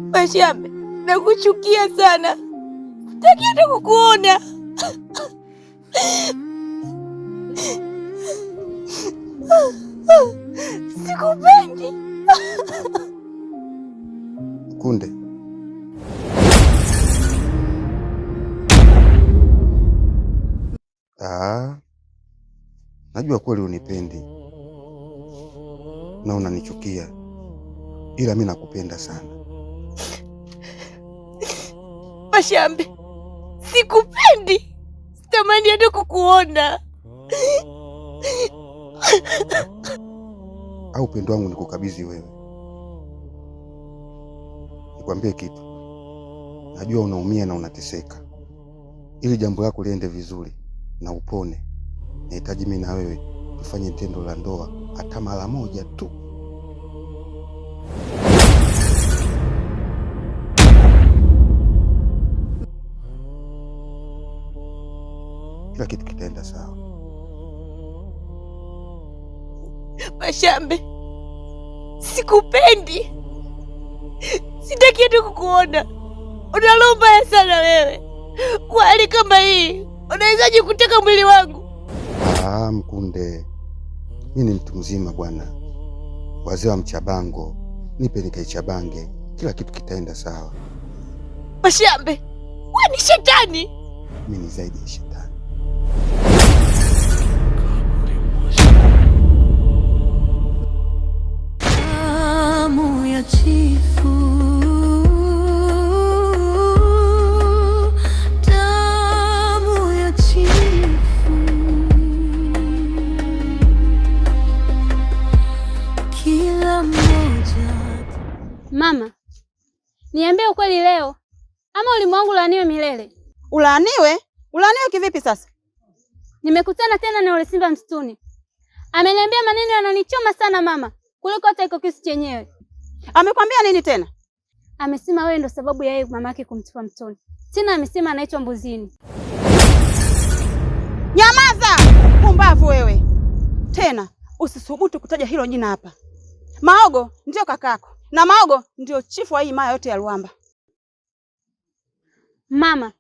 Mashambe, nakuchukia sana. Sitaki hata kukuona. Sikupendi. Kunde, najua kweli unipendi na unanichukia, ila mimi nakupenda sana. Mashambe, sikupendi. Sitamani hata kukuona. Au upendo wangu nikukabidhi wewe? Nikwambie kitu, najua unaumia na unateseka. Ili jambo lako liende vizuri na upone, nahitaji mimi na wewe tufanye tendo la ndoa hata mara moja tu. Kila kitu kitaenda sawa. Mashambe, sikupendi. Sitaki hata kukuona. Una roho mbaya sana wewe. Kwa hali kama hii, unawezaje kuteka mwili wangu? Mkunde, mimi ni mtu mzima bwana. Wazee wa mchabango, nipe nikaichabange. Kila kitu kitaenda sawa. Mashambe, wewe ni shetani. Mimi ni zaidi ya shetani. Damu ya chifu, damu ya chifu, kila mmoja. Mama, niambie ukweli leo, ama ulimwengu ulaaniwe milele? Ulaaniwe? Ulaaniwe kivipi sasa? Nimekutana tena na yule simba msituni. Ameniambia maneno yananichoma sana mama, kuliko hata iko kisu chenyewe. Amekwambia nini tena? Amesema wewe ndo sababu ya yeye mamake kumtupa mtoni. Tena amesema anaitwa Mbuzini. Nyamaza! Pumbavu wewe. Tena usisubutu kutaja hilo jina hapa. Maogo ndio kakako na Maogo ndio chifu wa hii maya yote ya Ruamba. Mama,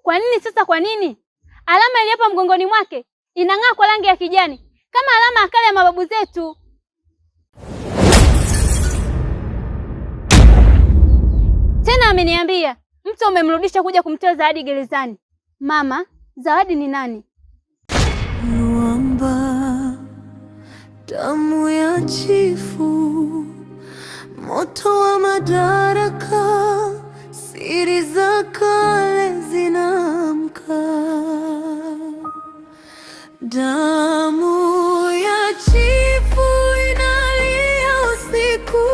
kwa nini sasa, kwa nini? Alama iliyopo mgongoni mwake inang'aa kwa rangi ya kijani kama alama ya kale ya mababu zetu. Tena ameniambia mtu umemrudisha kuja kumtoa Zawadi gerezani. Mama, Zawadi ni nani? Ruamba, damu ya chifu, moto wa madaraka, siri za kale zinaamka. Damu ya chifu inalia usiku.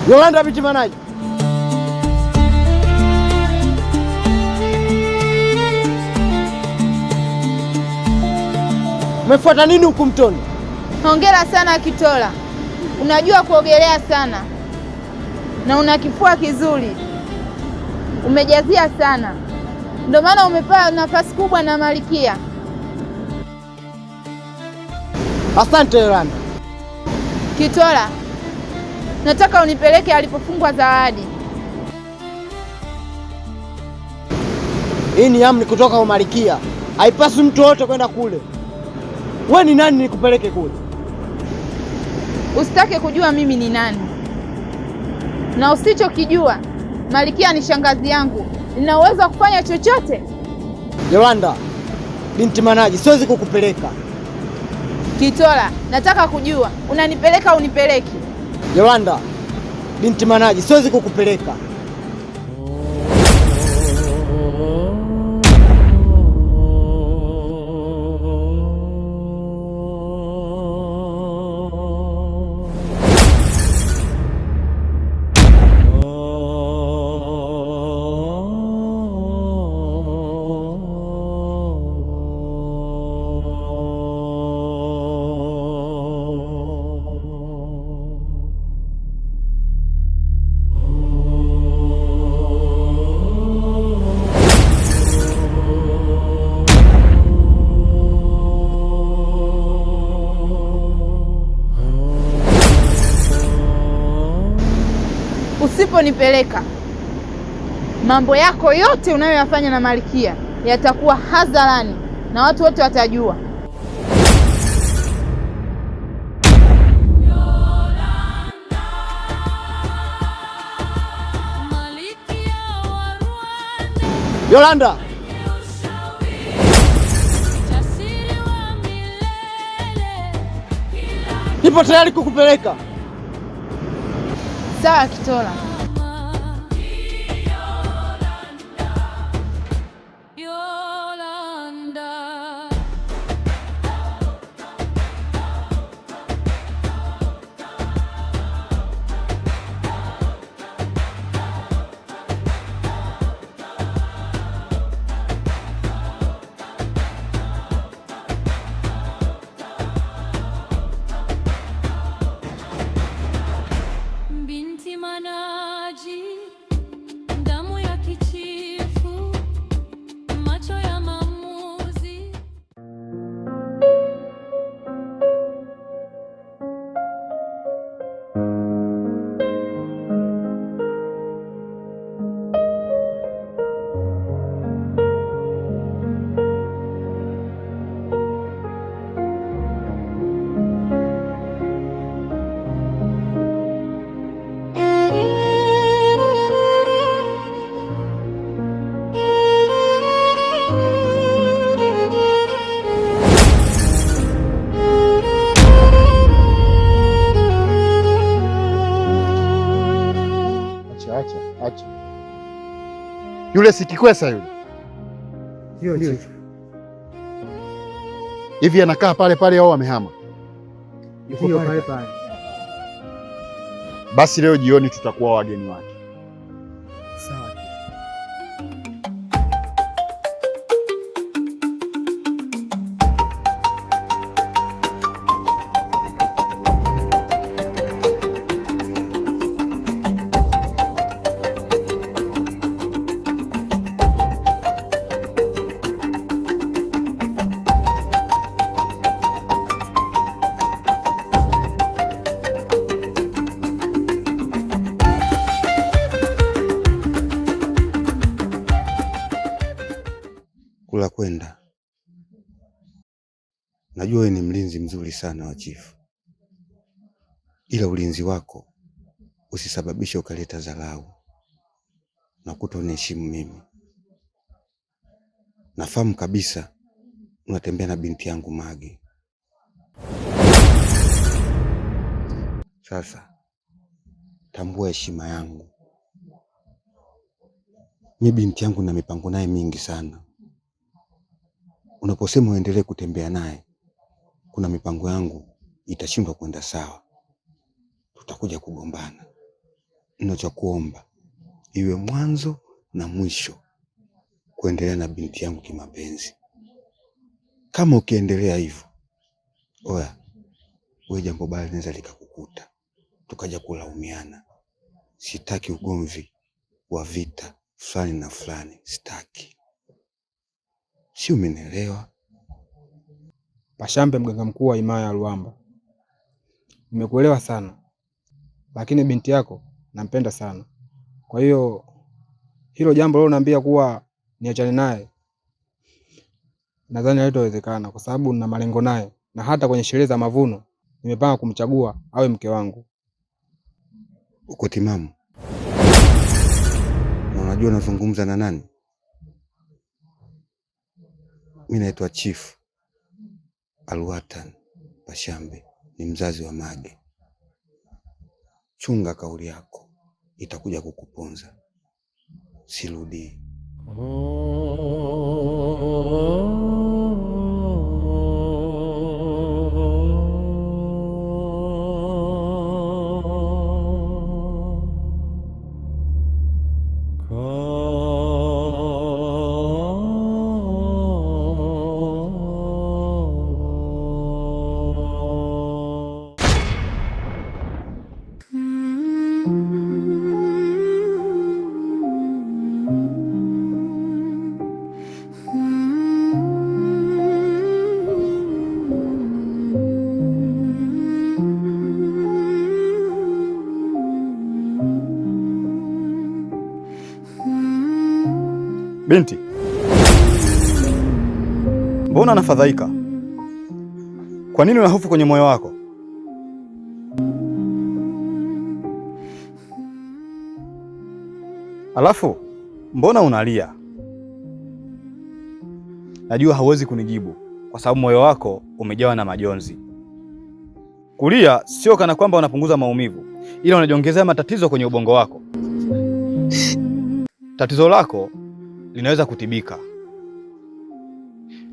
Yolanda Bitimanaji. Umefuata nini huku mtoni? Hongera sana Kitola, unajua kuogelea sana na una kifua kizuri. Umejazia sana, ndio maana umepewa nafasi kubwa na Malkia. Asante Yolanda. Kitola, nataka unipeleke alipofungwa Zawadi. Hii ni amri kutoka kwa Malkia. Haipaswi mtu wote kwenda kule. Wewe ni nani nikupeleke kule? Usitake kujua mimi ni nani, na usichokijua, Malkia ni shangazi yangu, nina uwezo wa kufanya chochote. Yolanda, binti Manaji, siwezi kukupeleka. Kitola, nataka kujua unanipeleka au unipeleki? Yolanda, binti Manaji, siwezi kukupeleka. Usiponipeleka, mambo yako yote unayoyafanya na Malkia yatakuwa hadharani na watu wote watajua. Yolanda, nipo tayari kukupeleka. Sawa Kitola. Acha. Yule si Kikwesa yule? Ndio. Hivi anakaa pale pale au amehama? Yuko pale pale. Basi leo jioni tutakuwa wageni wake. Sawa. Kula kwenda. Najua wewe ni mlinzi mzuri sana wa chifu, ila ulinzi wako usisababishe ukaleta dharau na kutoniheshimu mimi. Nafahamu kabisa unatembea na binti yangu Mage. Sasa tambua heshima yangu. Mi binti yangu na mipango naye mingi sana. Unaposema uendelee kutembea naye, kuna mipango yangu itashindwa kwenda sawa, tutakuja kugombana. Ninachokuomba iwe mwanzo na mwisho kuendelea na binti yangu kimapenzi. Kama ukiendelea hivyo, oya, wewe jambo baya linaweza likakukuta, tukaja kulaumiana. Sitaki ugomvi wa vita, fulani na fulani sitaki. Si umenielewa? Pashambe, mganga mkuu wa himaya ya Ruamba, nimekuelewa sana, lakini binti yako nampenda sana. Kwa hiyo hilo jambo leo naambia kuwa niachane naye, nadhani halitowezekana kwa sababu nina malengo naye, na hata kwenye sherehe za mavuno nimepanga kumchagua awe mke wangu. Uko timamu? Na unajua nazungumza na nani? Mimi naitwa Chief Alwatan Pashambe, ni mzazi wa Mage. Chunga kauli yako, itakuja kukuponza. Sirudi. Binti, mbona unafadhaika? Kwa nini una hofu kwenye moyo wako? Alafu mbona unalia? Najua hauwezi kunijibu kwa sababu moyo wako umejawa na majonzi. Kulia sio kana kwamba unapunguza maumivu, ila unajiongezea matatizo kwenye ubongo wako. Tatizo lako linaweza kutibika.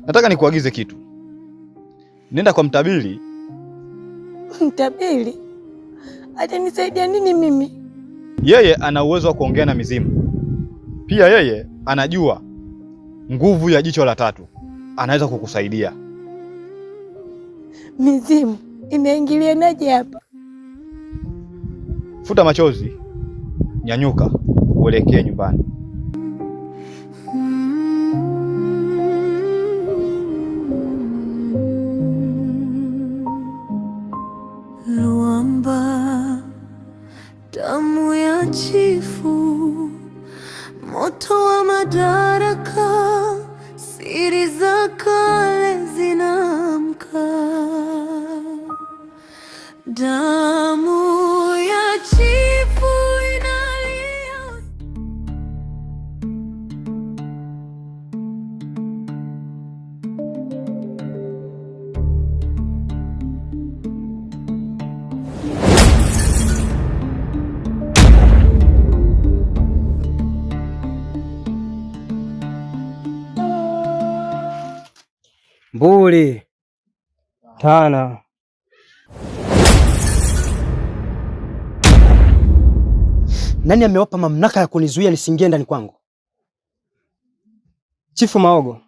Nataka nikuagize kitu. Nenda kwa mtabiri. Mtabiri? Atanisaidia nini mimi? Yeye ana uwezo wa kuongea na mizimu. Pia yeye anajua nguvu ya jicho la tatu. Anaweza kukusaidia. Mizimu inaingilianaje hapa? Futa machozi. Nyanyuka, uelekee nyumbani. Ruamba, damu ya chifu, moto wa madaraka, siri za kale zinaamka. Damu ya chifu inalia. Mbuli Tana, nani amewapa mamlaka ya kunizuia nisiingie ndani kwangu? Chifu Maogo,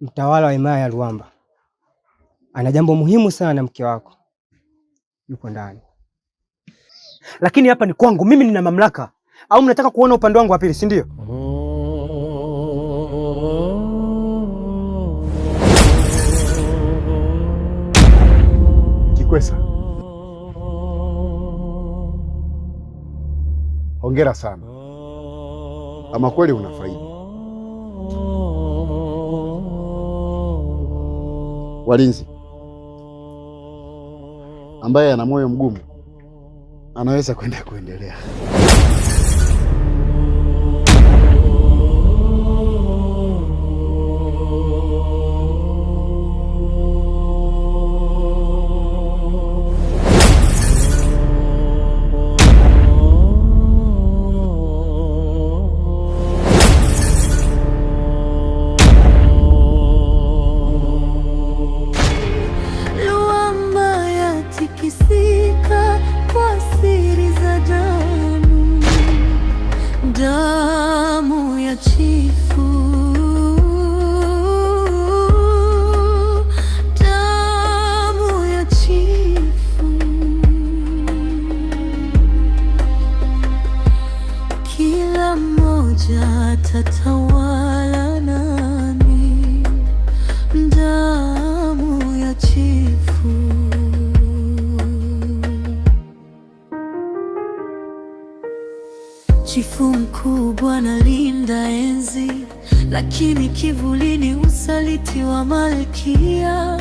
mtawala wa himaya ya Ruamba, ana jambo muhimu sana na mke wako, yupo ndani. Lakini hapa ni kwangu, mimi nina mamlaka. Au mnataka kuona upande wangu wa pili, si ndio? Kikwesa, hongera sana. Ama kweli unafaidi. Walinzi ambaye ana moyo mgumu anaweza kwenda kuendelea. Damu ya chifu, damu ya chifu, kila mmoja atatawala nani? Damu ya chifu. Chifu mkubwa analinda enzi, lakini kivulini usaliti wa malkia.